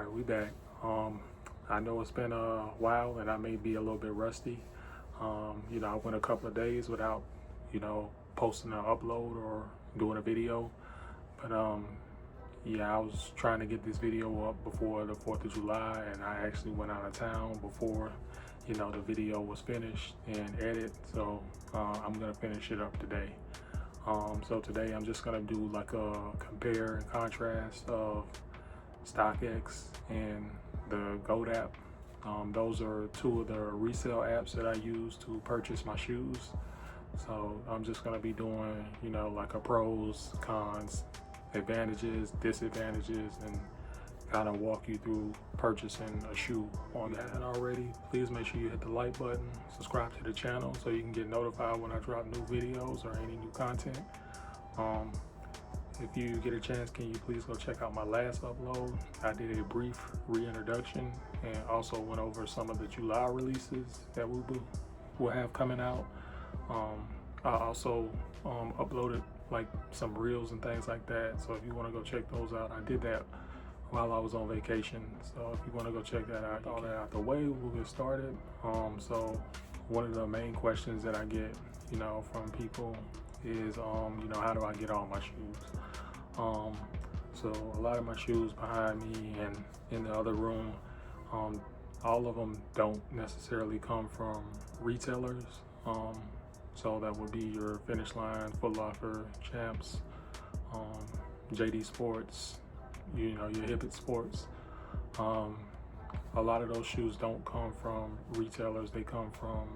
Alright, we back. I know it's been a while and I may be a little bit rusty. I went a couple of days without, posting an upload or doing a video. But yeah, I was trying to get this video up before the 4th of July, and I actually went out of town before, the video was finished and edited. So I'm gonna finish it up today. So today I'm just gonna do like a compare and contrast of StockX and the GOAT app. Those are two of the resale apps that I use to purchase my shoes. So I'm just gonna be doing, like a pros, cons, advantages, disadvantages, and kind of walk you through purchasing a shoe on that. And already, please make sure you hit the like button, subscribe to the channel so you can get notified when I drop new videos or any new content. If you get a chance, can you please go check out my last upload? I did a brief reintroduction and also went over some of the July releases that we will have coming out. I also uploaded like some reels and things like that. So if you want to go check those out, I did that while I was on vacation. So if you want to go check that out, all that out the way, we'll get started. So one of the main questions that I get, from people is, how do I get all my shoes? So a lot of my shoes behind me and in the other room, all of them don't necessarily come from retailers. So that would be your Finish Line, Foot Locker, Champs, JD Sports, your Hibbett Sports. A lot of those shoes don't come from retailers. They come from,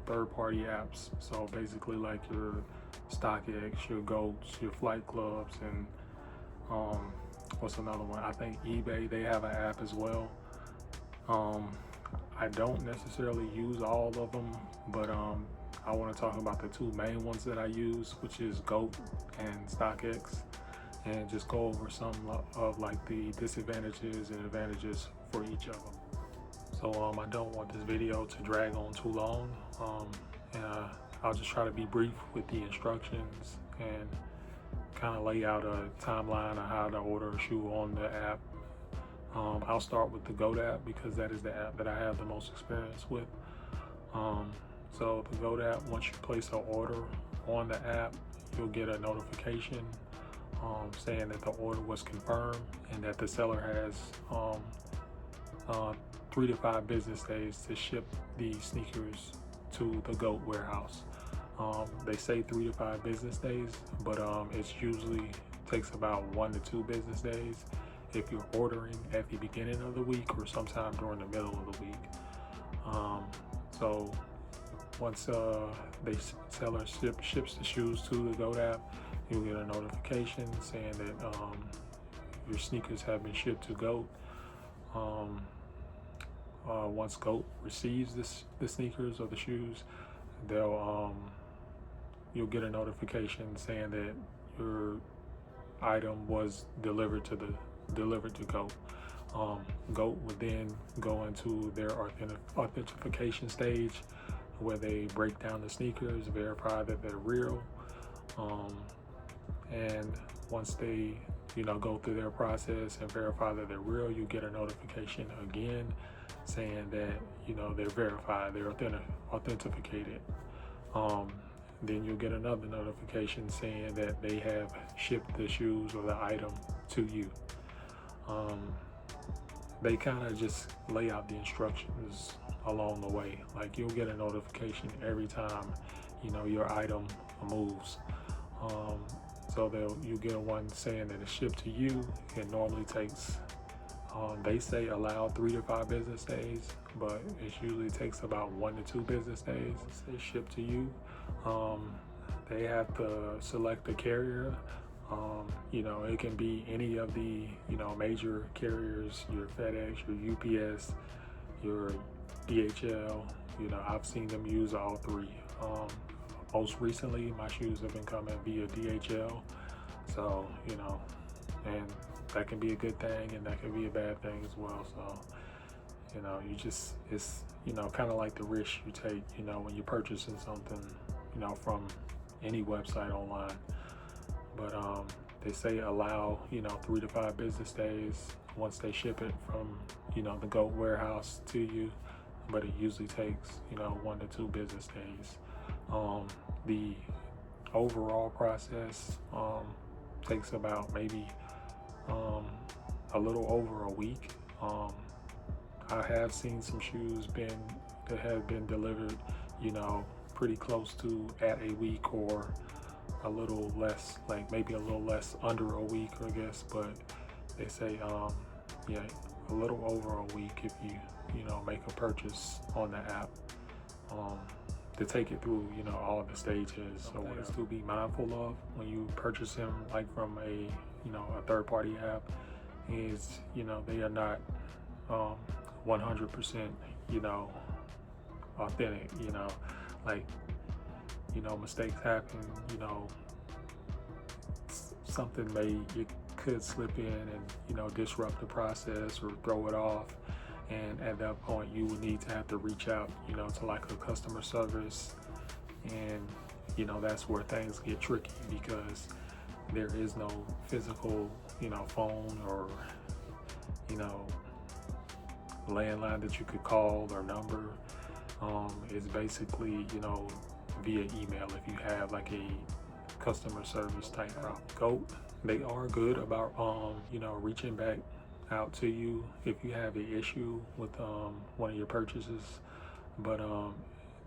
third-party apps. So basically like your StockX, your GOATs, your Flight Clubs, and what's another one? I think eBay, they have an app as well. I don't necessarily use all of them, but I want to talk about the two main ones that I use, which is GOAT and StockX, and just go over some of like the disadvantages and advantages for each of them. So I don't want this video to drag on too long, and I'll just try to be brief with the instructions and kind of lay out a timeline of how to order a shoe on the app. I'll start with the GOAT app because that is the app that I have the most experience with. So the GOAT app, once you place an order on the app, you'll get a notification saying that the order was confirmed and that the seller has 3 to 5 business days to ship the sneakers to the GOAT warehouse. They say 3 to 5 business days, but it usually takes about 1 to 2 business days if you're ordering at the beginning of the week or sometime during the middle of the week. So once the seller ships the shoes to the GOAT app, you'll get a notification saying that your sneakers have been shipped to GOAT. Once GOAT receives the sneakers or the shoes, you'll get a notification saying that your item was delivered to GOAT. GOAT would then go into their authentication stage where they break down the sneakers, verify that they're real, and once they go through their process and verify that they're real, you get a notification again saying that they're verified, they're authenticated. Then you'll get another notification saying that they have shipped the shoes or the item to you. They kind of just lay out the instructions along the way. Like you'll get a notification every time your item moves. So you get one saying that it's shipped to you. It normally takes, they say allowed 3 to 5 business days, but it usually takes about 1 to 2 business days. It's shipped to you. They have to select the carrier. It can be any of the major carriers, your FedEx, your UPS, your DHL. I've seen them use all 3. Most recently, my shoes have been coming via DHL. So and that can be a good thing and that can be a bad thing as well. So it's kind of like the risk you take when you're purchasing something from any website online. But they say allow 3 to 5 business days. once they ship it from, the GOAT warehouse to you, but it usually takes, 1 to 2 business days. The overall process takes about maybe a little over a week. I have seen some shoes that have been delivered, pretty close to at a week, or a little less, like maybe a little less, under a week, I guess. But they say, yeah, a little over a week if you make a purchase on the app, to take it through, all the stages. So what is to be mindful of when you purchase them, like from a third-party app, is they are not 100% authentic. Like mistakes happen. Something you could slip in and disrupt the process or throw it off, and at that point you would need to have to reach out to like a customer service, and that's where things get tricky, because there is no physical phone or landline that you could call or number. It's basically via email if you have like a customer service type route. GOAT, they are good about reaching back out to you if you have an issue with one of your purchases, but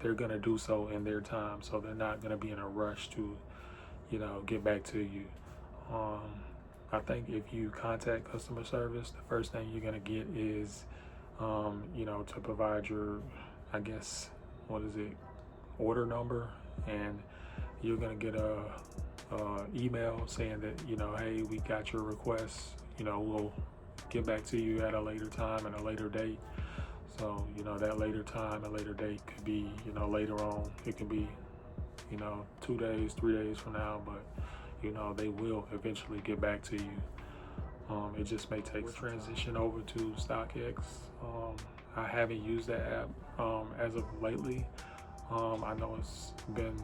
they're gonna do so in their time, so they're not gonna be in a rush to get back to you. I think if you contact customer service, the first thing you're gonna get is to provide your, I guess, order number, and you're gonna get a email saying that hey, we got your request, we'll get back to you at a later time and a later date. So that later time and later date could be later on. It could be 2 days, 3 days from now, but they will eventually get back to you. It just may take transition over to StockX. I haven't used that app as of lately. I know it's been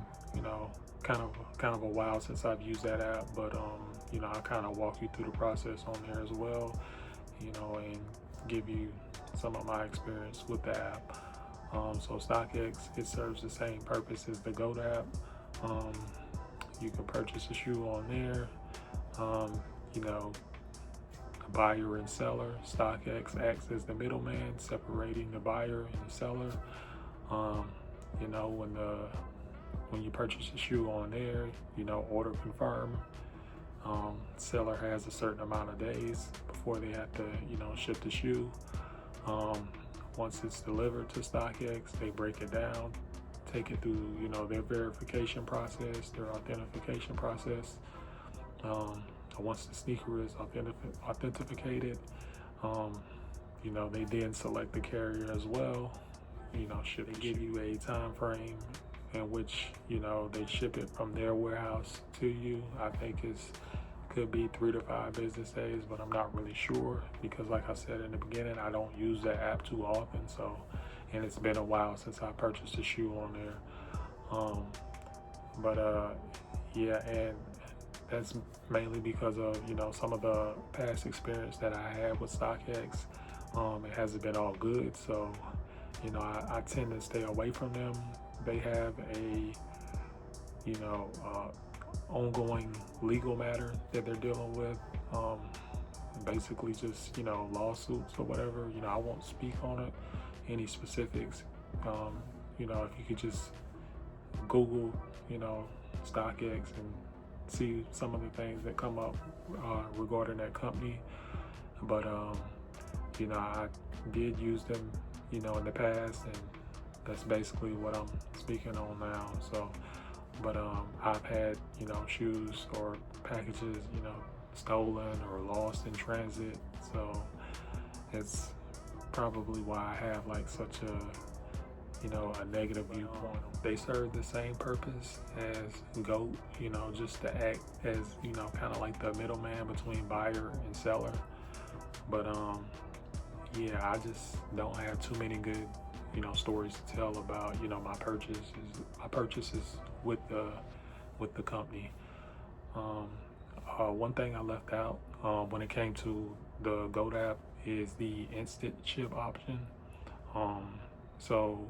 kind of a while since I've used that app, but I kind of walk you through the process on there as well, and give you some of my experience with the app. So StockX, it serves the same purpose as the GOAT app. You can purchase a shoe on there. Buyer and seller. StockX acts as the middleman, separating the buyer and the seller. When you purchase a shoe on there, order confirm. Seller has a certain amount of days before they have to, ship the shoe. Once it's delivered to StockX, they break it down, take it through, their verification process, their authentication process. Once the sneaker is authenticated, they then select the carrier as well. Should they give you a time frame in which they ship it from their warehouse to you? I think could be 3 to 5 business days, but I'm not really sure, because like I said in the beginning, I don't use that app too often. So, and it's been a while since I purchased a shoe on there. Yeah, and that's mainly because of some of the past experience that I had with StockX. It hasn't been all good, so I tend to stay away from them. They have a ongoing legal matter that they're dealing with, basically just lawsuits or whatever. I won't speak on it, any specifics. If you could just Google StockX and see some of the things that come up regarding that company. But I did use them in the past, and that's basically what I'm speaking on now. So, but I've had shoes or packages stolen or lost in transit, so it's probably why I have like such a negative viewpoint. They serve the same purpose as GOAT, just to act as kind of like the middleman between buyer and seller. But yeah, I just don't have too many good stories to tell about my purchases with the company. One thing I left out when it came to the GOAT app is the instant ship option. So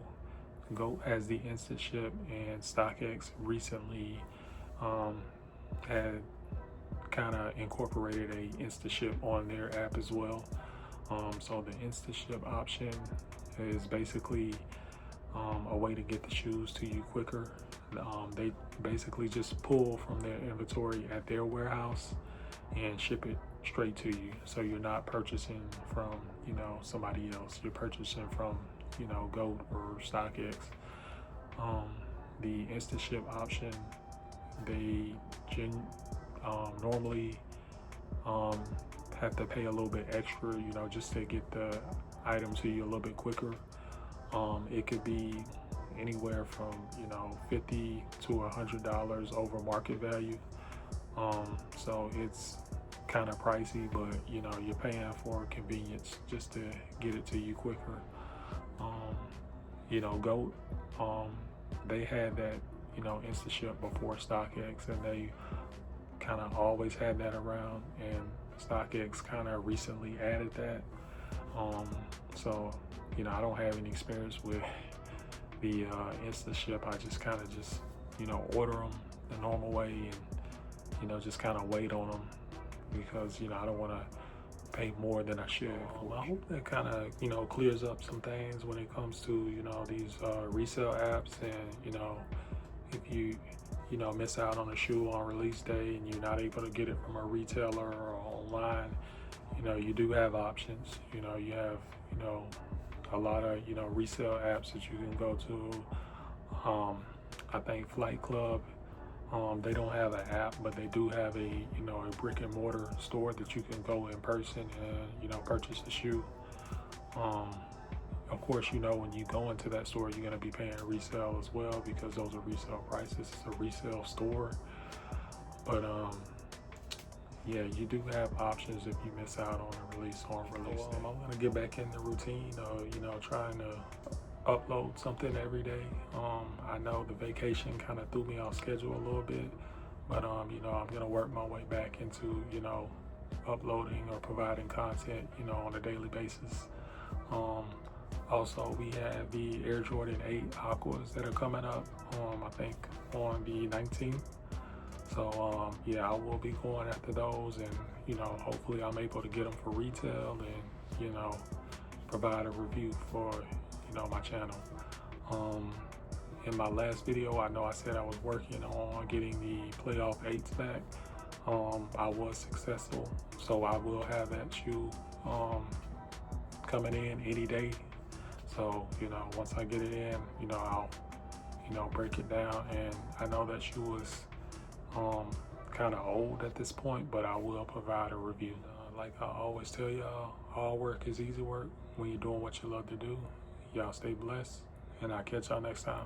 GOAT has the instant ship, and StockX recently had kind of incorporated a instant ship on their app as well. So the instant ship option is basically a way to get the shoes to you quicker. They basically just pull from their inventory at their warehouse and ship it straight to you. So you're not purchasing from, you know, somebody else. You're purchasing from, you know, GOAT or StockX. The instant ship option, they normally have to pay a little bit extra, you know, just to get the item to you a little bit quicker. It could be anywhere from, you know, $50 to $100 over market value. So it's kind of pricey, but you know, you're paying for convenience just to get it to you quicker. You know, GOAT, they had that, you know, instant ship before StockX, and they kind of always had that around, and StockX kind of recently added that. So, you know, I don't have any experience with the instant ship. I just kind of you know, order them the normal way, and you know, just kind of wait on them, because you know, I don't want to pay more than I should. I hope that kind of, you know, clears up some things when it comes to, you know, these resale apps. And you know, if you know, miss out on a shoe on release day and you're not able to get it from a retailer or online, you know, you do have options. You know, you have, you know, a lot of, you know, resale apps that you can go to. I think Flight Club, they don't have an app, but they do have a, you know, a brick and mortar store that you can go in person and, you know, purchase a shoe. Of course, you know, when you go into that store, you're going to be paying resale as well, because those are resale prices. It's a resale store. But yeah, you do have options if you miss out on a release day. I'm going to get back in the routine of, you know, trying to upload something every day. I know the vacation kind of threw me off schedule a little bit, but you know, I'm going to work my way back into, you know, uploading or providing content, you know, on a daily basis. Also, we have the Air Jordan 8 Aquas that are coming up, I think on the 19th. So yeah, I will be going after those, and you know, hopefully I'm able to get them for retail and, you know, provide a review for, you know, my channel. In my last video, I know I said I was working on getting the playoff 8s back. I was successful, so I will have that shoe coming in any day. So, you know, once I get it in, you know, I'll, you know, break it down. And I know that shoe is kind of old at this point, but I will provide a review. Like I always tell y'all, all work is easy work when you're doing what you love to do. Y'all stay blessed, and I'll catch y'all next time.